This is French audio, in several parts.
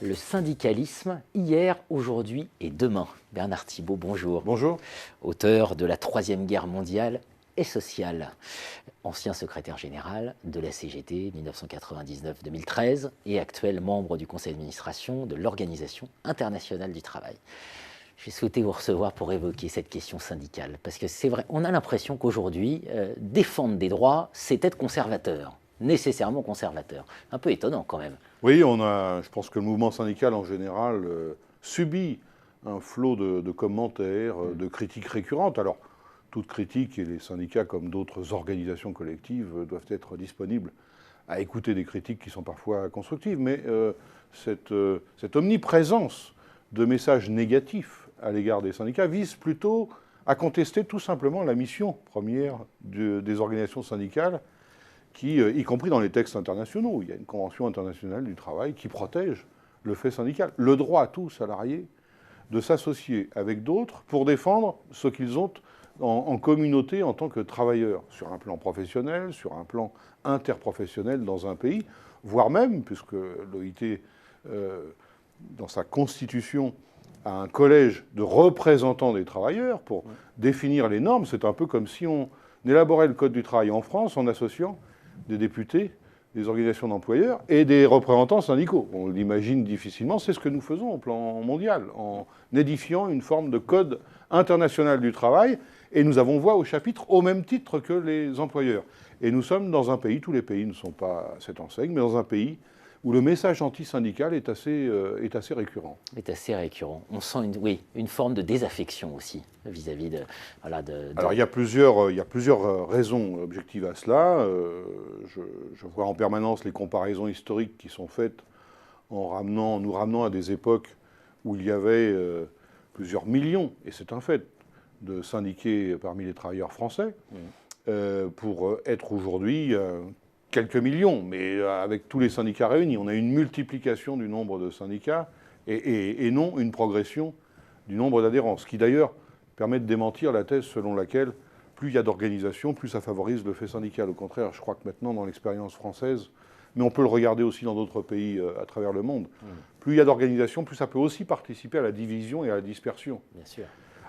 le syndicalisme, hier, aujourd'hui et demain. Bernard Thibault, bonjour. Bonjour. Auteur de La Troisième Guerre mondiale et sociale, ancien secrétaire général de la CGT 1999-2013 et actuel membre du conseil d'administration de l'Organisation internationale du travail. J'ai souhaité vous recevoir pour évoquer cette question syndicale, parce que c'est vrai, on a l'impression qu'aujourd'hui, défendre des droits, c'est être conservateur, nécessairement conservateur. Un peu étonnant quand même. Oui, je pense que le mouvement syndical en général subit un flot de commentaires, de critiques récurrentes. Alors, toute critique, et les syndicats comme d'autres organisations collectives doivent être disponibles à écouter des critiques qui sont parfois constructives, mais cette omniprésence de messages négatifs à l'égard des syndicats vise plutôt à contester tout simplement la mission première des organisations syndicales qui, y compris dans les textes internationaux, il y a une convention internationale du travail qui protège le fait syndical, le droit à tout salarié de s'associer avec d'autres pour défendre ce qu'ils ont en communauté en tant que travailleurs, sur un plan professionnel, sur un plan interprofessionnel dans un pays, voire même, puisque l'OIT, dans sa constitution, a un collège de représentants des travailleurs pour définir les normes. C'est un peu comme si on élaborait le Code du travail en France en associant des députés, des organisations d'employeurs et des représentants syndicaux. On l'imagine difficilement, c'est ce que nous faisons au plan mondial, en édifiant une forme de code international du travail, et nous avons voix au chapitre au même titre que les employeurs. Et nous sommes dans un pays, tous les pays ne sont pas à cette enseigne, mais dans un pays où le message anti-syndical est assez récurrent. Est assez récurrent. On sent une forme de désaffection aussi vis-à-vis de... Alors il y a plusieurs raisons objectives à cela. Je vois en permanence les comparaisons historiques qui sont faites nous ramenant à des époques où il y avait plusieurs millions, et c'est un fait, de syndiqués parmi les travailleurs français, pour être aujourd'hui quelques millions, mais avec tous les syndicats réunis. On a une multiplication du nombre de syndicats et non une progression du nombre d'adhérents. Ce qui d'ailleurs permet de démentir la thèse selon laquelle plus il y a d'organisations, plus ça favorise le fait syndical. Au contraire, je crois que maintenant, dans l'expérience française, mais on peut le regarder aussi dans d'autres pays à travers le monde, plus il y a d'organisations, plus ça peut aussi participer à la division et à la dispersion. Bien sûr.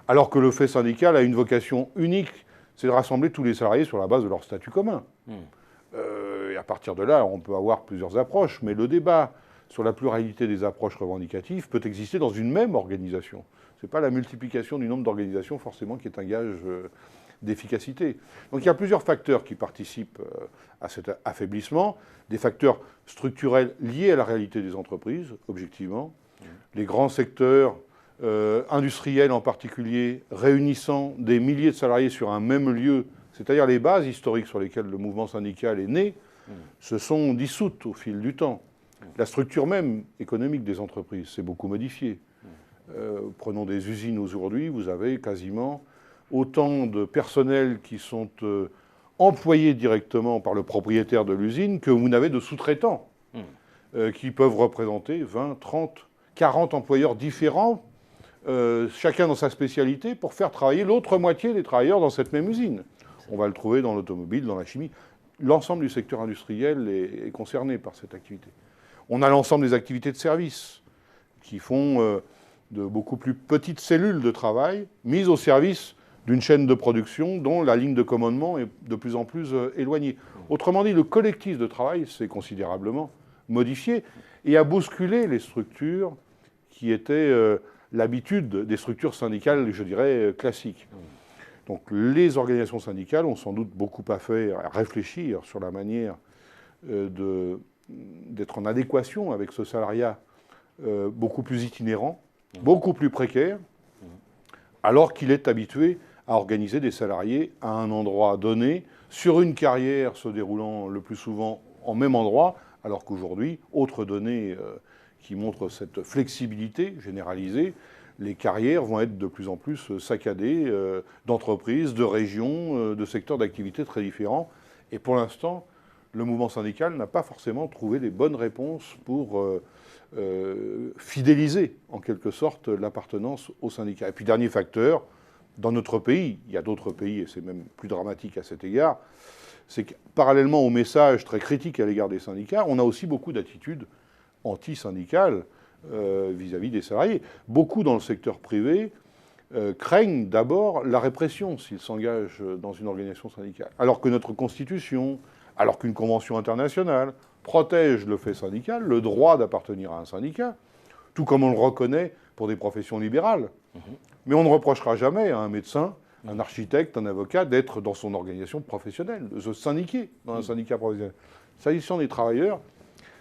Alors que le fait syndical a une vocation unique, c'est de rassembler tous les salariés sur la base de leur statut commun. Et à partir de là, on peut avoir plusieurs approches, mais le débat sur la pluralité des approches revendicatives peut exister dans une même organisation. Ce n'est pas la multiplication du nombre d'organisations forcément qui est un gage d'efficacité. Donc il y a plusieurs facteurs qui participent à cet affaiblissement, des facteurs structurels liés à la réalité des entreprises, objectivement, les grands secteurs industriels en particulier, réunissant des milliers de salariés sur un même lieu, c'est-à-dire les bases historiques sur lesquelles le mouvement syndical est né, se sont dissoutes au fil du temps. La structure même économique des entreprises s'est beaucoup modifiée. Prenons des usines aujourd'hui, vous avez quasiment autant de personnel qui sont employés directement par le propriétaire de l'usine que vous n'avez de sous-traitants qui peuvent représenter 20, 30, 40 employeurs différents, chacun dans sa spécialité, pour faire travailler l'autre moitié des travailleurs dans cette même usine. On va le trouver dans l'automobile, dans la chimie. L'ensemble du secteur industriel est concerné par cette activité. On a l'ensemble des activités de service qui font de beaucoup plus petites cellules de travail mises au service d'une chaîne de production dont la ligne de commandement est de plus en plus éloignée. Autrement dit, le collectif de travail s'est considérablement modifié et a bousculé les structures qui étaient l'habitude des structures syndicales, je dirais, classiques. Donc les organisations syndicales ont sans doute beaucoup à faire, à réfléchir sur la manière d'être en adéquation avec ce salariat beaucoup plus itinérant, beaucoup plus précaire, alors qu'il est habitué à organiser des salariés à un endroit donné, sur une carrière se déroulant le plus souvent en même endroit, alors qu'aujourd'hui, autre donnée qui montre cette flexibilité généralisée, les carrières vont être de plus en plus saccadées d'entreprises, de régions, de secteurs d'activité très différents. Et pour l'instant, le mouvement syndical n'a pas forcément trouvé les bonnes réponses pour fidéliser, en quelque sorte, l'appartenance au syndicat. Et puis, dernier facteur, dans notre pays, il y a d'autres pays, et c'est même plus dramatique à cet égard, c'est que parallèlement au message très critique à l'égard des syndicats, on a aussi beaucoup d'attitudes anti-syndicales vis-à-vis des salariés. Beaucoup dans le secteur privé craignent d'abord la répression s'ils s'engagent dans une organisation syndicale. Alors que notre Constitution, alors qu'une convention internationale protège le fait syndical, le droit d'appartenir à un syndicat, tout comme on le reconnaît pour des professions libérales. Mais on ne reprochera jamais à un médecin, un architecte, un avocat d'être dans son organisation professionnelle, de se syndiquer dans un syndicat professionnel. S'agissant des travailleurs,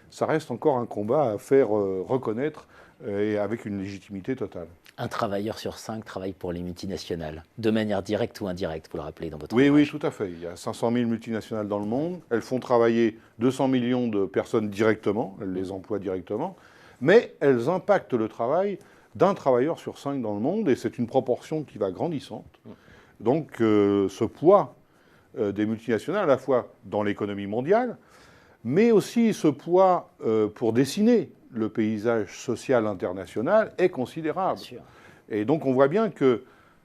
ça reste encore un combat à faire reconnaître et avec une légitimité totale. Un travailleur sur 5 travaille pour les multinationales, de manière directe ou indirecte, vous le rappelez dans votre Oui, ouvrage. oui, tout à fait. Il y a 500 000 multinationales dans le monde. Elles font travailler 200 millions de personnes directement, elles les emploient directement, mais elles impactent le travail d'un travailleur sur 5 dans le monde, et c'est une proportion qui va grandissante. Donc ce poids des multinationales, à la fois dans l'économie mondiale, mais aussi ce poids pour dessiner le paysage social international est considérable. Et donc on voit bien que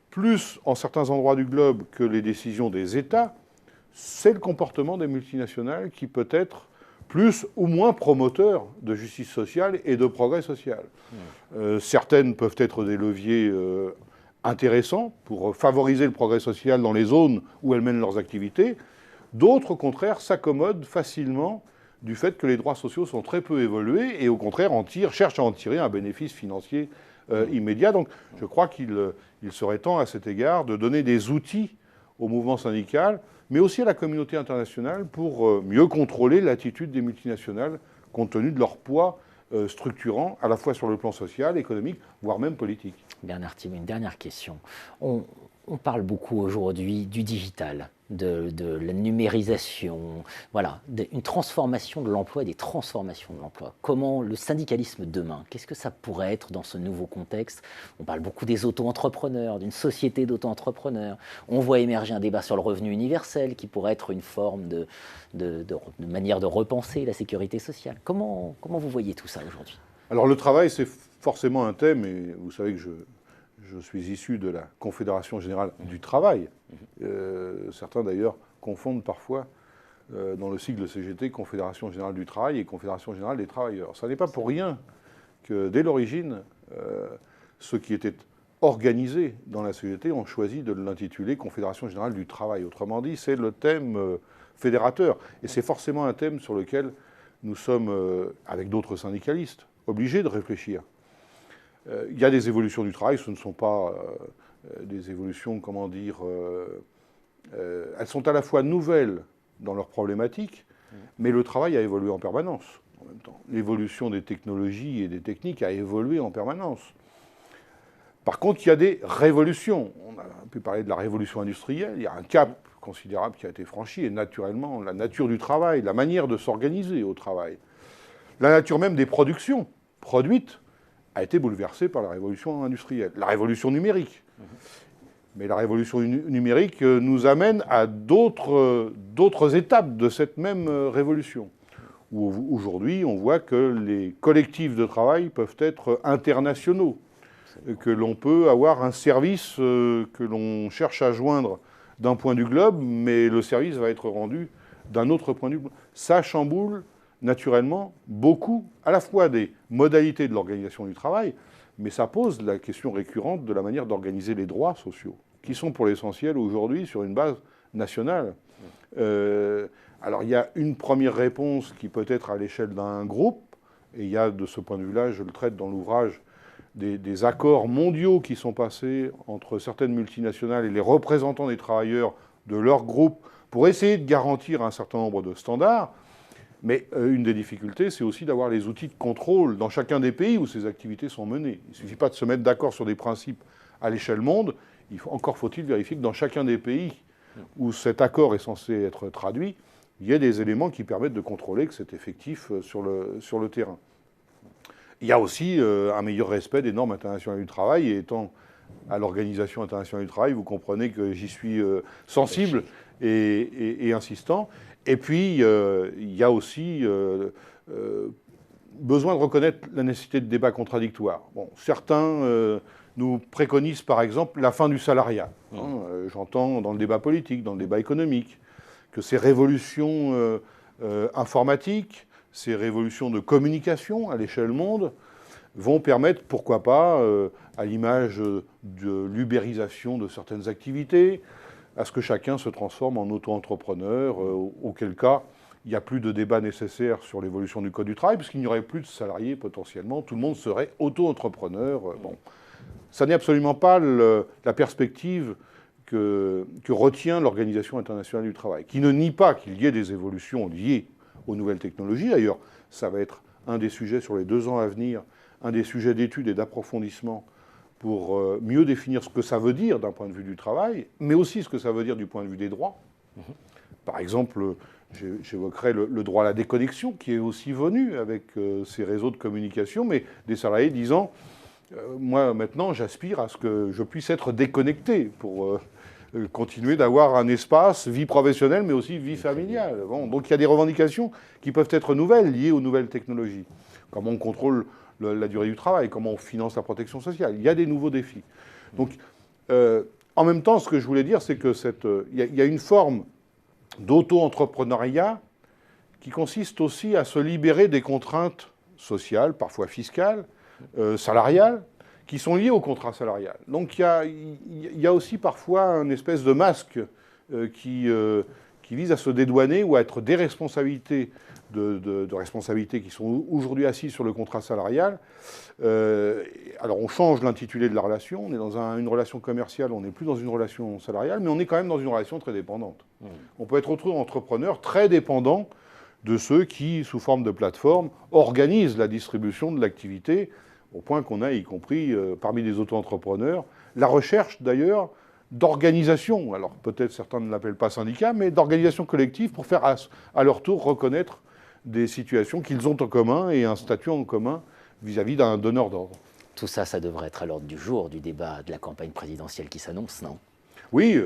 plus en certains endroits du globe que les décisions des États, c'est le comportement des multinationales qui peut être plus ou moins promoteur de justice sociale et de progrès social. Certaines peuvent être des leviers intéressants pour favoriser le progrès social dans les zones où elles mènent leurs activités. D'autres, au contraire, s'accommodent facilement du fait que les droits sociaux sont très peu évolués et, au contraire, cherchent à en tirer un bénéfice financier immédiat. Donc, je crois qu'il serait temps, à cet égard, de donner des outils au mouvement syndical, mais aussi à la communauté internationale pour mieux contrôler l'attitude des multinationales, compte tenu de leur poids structurant, à la fois sur le plan social, économique, voire même politique. Bernard Thibault, une dernière question. On parle beaucoup aujourd'hui du digital, de la numérisation, voilà, une transformation de l'emploi et des transformations de l'emploi. Comment le syndicalisme demain, qu'est-ce que ça pourrait être dans ce nouveau contexte? On parle beaucoup des auto-entrepreneurs, d'une société d'auto-entrepreneurs. On voit émerger un débat sur le revenu universel qui pourrait être une forme de manière de repenser la sécurité sociale. Comment vous voyez tout ça aujourd'hui? Alors le travail, c'est forcément un thème, et vous savez que je suis issu de la Confédération Générale du Travail. Certains, d'ailleurs, confondent parfois, dans le sigle CGT, Confédération Générale du Travail et Confédération Générale des Travailleurs. Ça n'est pas pour rien que, dès l'origine, ceux qui étaient organisés dans la CGT ont choisi de l'intituler Confédération Générale du Travail. Autrement dit, c'est le thème fédérateur. Et c'est forcément un thème sur lequel nous sommes, avec d'autres syndicalistes, obligés de réfléchir. Il y a des évolutions du travail, ce ne sont pas des évolutions, comment dire, elles sont à la fois nouvelles dans leurs problématiques, mais le travail a évolué en permanence en même temps. L'évolution des technologies et des techniques a évolué en permanence. Par contre, il y a des révolutions. On a pu parler de la révolution industrielle, il y a un cap considérable qui a été franchi, et naturellement, la nature du travail, la manière de s'organiser au travail, la nature même des productions produites, a été bouleversée par la révolution industrielle, la révolution numérique. Mais la révolution numérique nous amène à d'autres étapes de cette même révolution. Où aujourd'hui, on voit que les collectifs de travail peuvent être internationaux, que l'on peut avoir un service que l'on cherche à joindre d'un point du globe, mais le service va être rendu d'un autre point du globe. Ça chamboule naturellement beaucoup, à la fois des modalités de l'organisation du travail, mais ça pose la question récurrente de la manière d'organiser les droits sociaux, qui sont pour l'essentiel aujourd'hui sur une base nationale. Alors il y a une première réponse qui peut être à l'échelle d'un groupe, et il y a de ce point de vue-là, je le traite dans l'ouvrage, des accords mondiaux qui sont passés entre certaines multinationales et les représentants des travailleurs de leur groupe pour essayer de garantir un certain nombre de standards. Mais une des difficultés, c'est aussi d'avoir les outils de contrôle dans chacun des pays où ces activités sont menées. Il ne suffit pas de se mettre d'accord sur des principes à l'échelle monde, encore faut-il vérifier que dans chacun des pays où cet accord est censé être traduit, il y ait des éléments qui permettent de contrôler que c'est effectif sur le terrain. Il y a aussi un meilleur respect des normes internationales du travail, et étant à l'Organisation internationale du travail, vous comprenez que j'y suis sensible et insistant. Et puis, il y a aussi besoin de reconnaître la nécessité de débats contradictoires. Bon, certains nous préconisent, par exemple, la fin du salariat. J'entends dans le débat politique, dans le débat économique, que ces révolutions informatiques, ces révolutions de communication à l'échelle monde, vont permettre, pourquoi pas, à l'image de l'ubérisation de certaines activités, à ce que chacun se transforme en auto-entrepreneur, auquel cas il n'y a plus de débat nécessaire sur l'évolution du Code du travail, puisqu'il n'y aurait plus de salariés potentiellement, tout le monde serait auto-entrepreneur. Bon. Ça n'est absolument pas la perspective que retient l'Organisation internationale du travail, qui ne nie pas qu'il y ait des évolutions liées aux nouvelles technologies. D'ailleurs, ça va être un des sujets sur les 2 ans à venir, un des sujets d'étude et d'approfondissement pour mieux définir ce que ça veut dire d'un point de vue du travail, mais aussi ce que ça veut dire du point de vue des droits. Par exemple, j'évoquerai le droit à la déconnexion, qui est aussi venu avec ces réseaux de communication, mais des salariés disant moi, maintenant, j'aspire à ce que je puisse être déconnecté pour continuer d'avoir un espace, vie professionnelle, mais aussi vie familiale. Bon, donc il y a des revendications qui peuvent être nouvelles, liées aux nouvelles technologies. Comment on contrôle la durée du travail, comment on finance la protection sociale. Il y a des nouveaux défis. Donc, en même temps, ce que je voulais dire, c'est que il y a une forme d'auto-entrepreneuriat qui consiste aussi à se libérer des contraintes sociales, parfois fiscales, salariales, qui sont liées au contrat salarial. Donc il y a aussi parfois une espèce de masque qui vise à se dédouaner ou à être des responsabilités de responsabilités qui sont aujourd'hui assises sur le contrat salarial. Alors on change l'intitulé de la relation, on est dans une relation commerciale, on n'est plus dans une relation salariale, mais on est quand même dans une relation très dépendante. On peut être auto-entrepreneur très dépendant de ceux qui, sous forme de plateforme, organisent la distribution de l'activité, au point qu'on a, y compris parmi les auto-entrepreneurs, la recherche d'ailleurs d'organisation, alors peut-être certains ne l'appellent pas syndicat, mais d'organisation collective pour faire à leur tour reconnaître des situations qu'ils ont en commun et un statut en commun vis-à-vis d'un donneur d'ordre. Tout ça, ça devrait être à l'ordre du jour du débat de la campagne présidentielle qui s'annonce, non? Oui,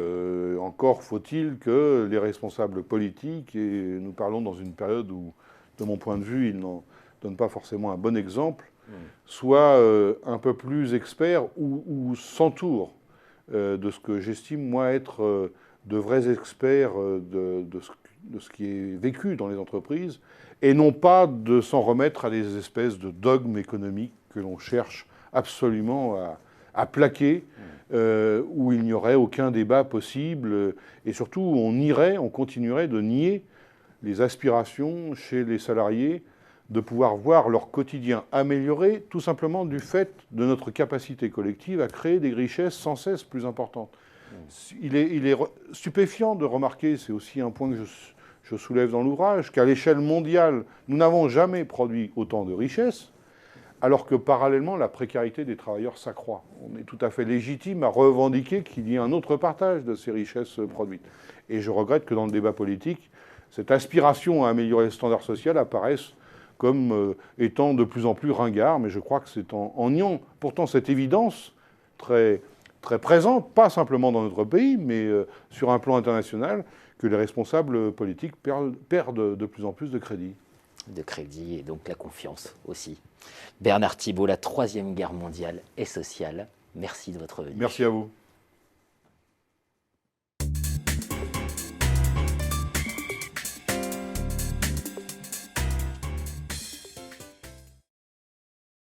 encore faut-il que les responsables politiques, et nous parlons dans une période où, de mon point de vue, ils n'en donnent pas forcément un bon exemple, soient un peu plus experts ou s'entourent de ce que j'estime, moi, être de vrais experts de ce qui est vécu dans les entreprises, et non pas de s'en remettre à des espèces de dogmes économiques que l'on cherche absolument à plaquer, où il n'y aurait aucun débat possible, et surtout on continuerait de nier les aspirations chez les salariés de pouvoir voir leur quotidien amélioré, tout simplement du fait de notre capacité collective à créer des richesses sans cesse plus importantes. Il est stupéfiant de remarquer, c'est aussi un point que je soulève dans l'ouvrage, qu'à l'échelle mondiale, nous n'avons jamais produit autant de richesses, alors que parallèlement, la précarité des travailleurs s'accroît. On est tout à fait légitime à revendiquer qu'il y ait un autre partage de ces richesses produites. Et je regrette que dans le débat politique, cette aspiration à améliorer le standard social apparaisse comme étant de plus en plus ringard, mais je crois que c'est en niant pourtant cette évidence très, très présente, pas simplement dans notre pays, mais sur un plan international, que les responsables politiques perdent de plus en plus de crédit. De crédit et donc la confiance aussi. Bernard Thibault, la Troisième Guerre mondiale et sociale. Merci de votre venue. Merci à vous.